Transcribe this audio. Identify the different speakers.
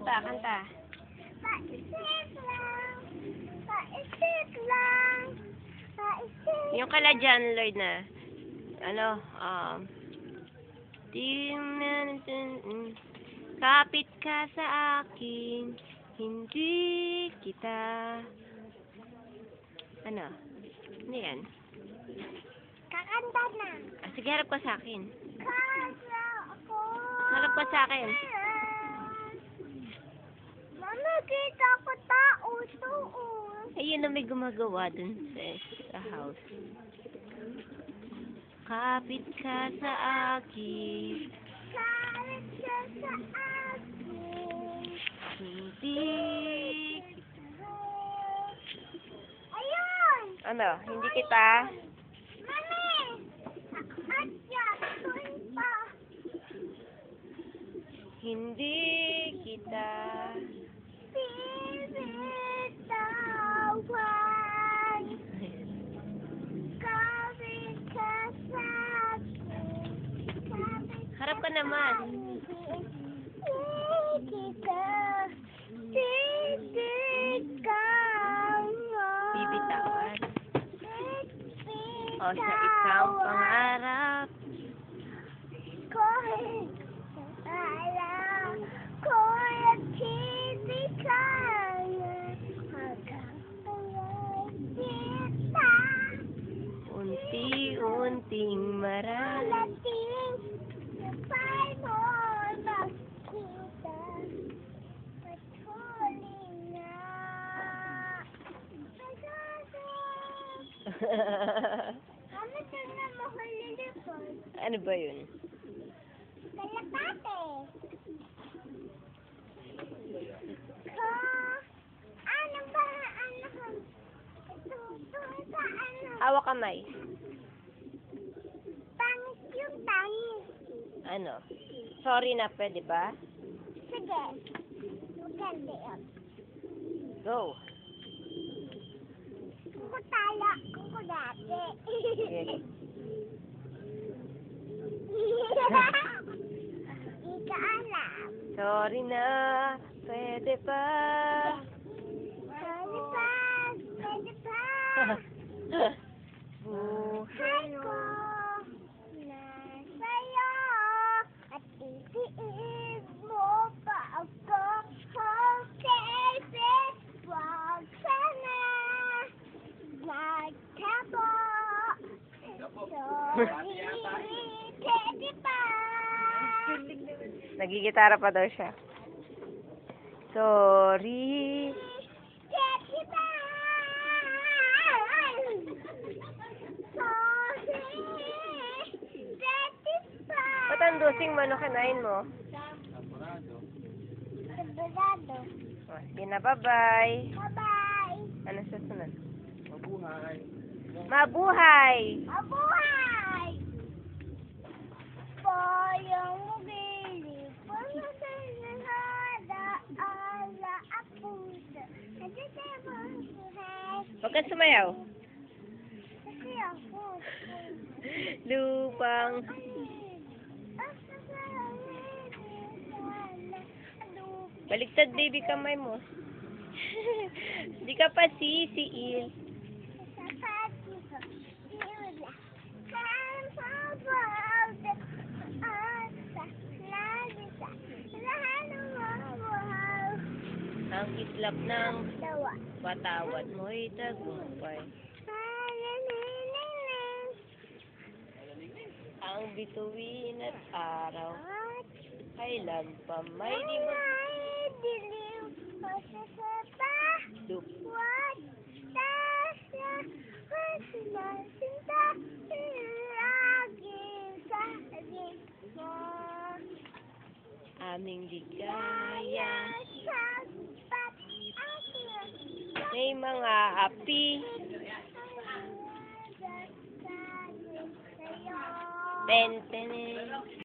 Speaker 1: Kanta, kanta.
Speaker 2: Paisip lang. Paisip lang. Paisip.
Speaker 1: Yung kala John Lloyd na, ano, kapit ka sa akin, hindi kita, ano, ano yan?
Speaker 2: Kakanta na.
Speaker 1: Sige, harap ka sa akin.
Speaker 2: Kaya ako.
Speaker 1: Harap ka sa akin.
Speaker 2: Mama, kita ko tao doon.
Speaker 1: Ayun na may gumagawa dun sa house. Kapit ka sa akin,
Speaker 2: Kapit ka sa akin.
Speaker 1: hindi.
Speaker 2: Ayun!
Speaker 1: Ano, hindi kita.
Speaker 2: Mami! Atya, doon pa.
Speaker 1: Hindi kita.
Speaker 2: Pinitawan. Kapit ka sa akin.
Speaker 1: Harap ka naman.
Speaker 2: Kita.
Speaker 1: Bibitawan. O sa isang pangarap.
Speaker 2: Alam ko at hindi kaya magkakaroon kita.
Speaker 1: Unti-unting marami.
Speaker 2: Malating sabay mo nakita. Patuloy na. Ano ito na mahalilipod?
Speaker 1: Ano ba yun?
Speaker 2: Kalapate. Ano ba? Ito sa ano?
Speaker 1: Hawak kamay.
Speaker 2: Pangit yung tangis.
Speaker 1: Ano? Sorry na, pwede ba?
Speaker 2: Sige. Maganda yun.
Speaker 1: Go.
Speaker 2: Kukutala. Kukulate.
Speaker 1: Sige.
Speaker 2: Ika alam.
Speaker 1: Sorry na, pwede ba?
Speaker 2: Pwede pa. Pwede pa. Buhay ko nasa'yo at itiis mo pa ako. Okay, wag sana magtabo. Sorry, pwede pa.
Speaker 1: Nagigitara pa daw siya. Sorry.
Speaker 2: Pwede pa. Sorry, pwede pa.
Speaker 1: Ba't ang dosing mo? Ano kinain mo?
Speaker 2: Sabrado.
Speaker 1: O, sige na, bye-bye.
Speaker 2: Bye-bye.
Speaker 1: Ano susunod? Mabuhay!
Speaker 2: Mabuhay! Payang mabili, pagkakay na hada, ala, apunta.
Speaker 1: Huwag kang sumayaw.
Speaker 2: Kasi ako.
Speaker 1: Lupang. Baligtad, baby, kamay mo. Di ka pa sisiil. Ang islap ng patawad mo'y tagumpay. Ang bituin at araw, kailan pa may
Speaker 2: dilim o sa
Speaker 1: dup.
Speaker 2: What sinta lagi sa mo.
Speaker 1: Aming ligaya, may mga api, tentene.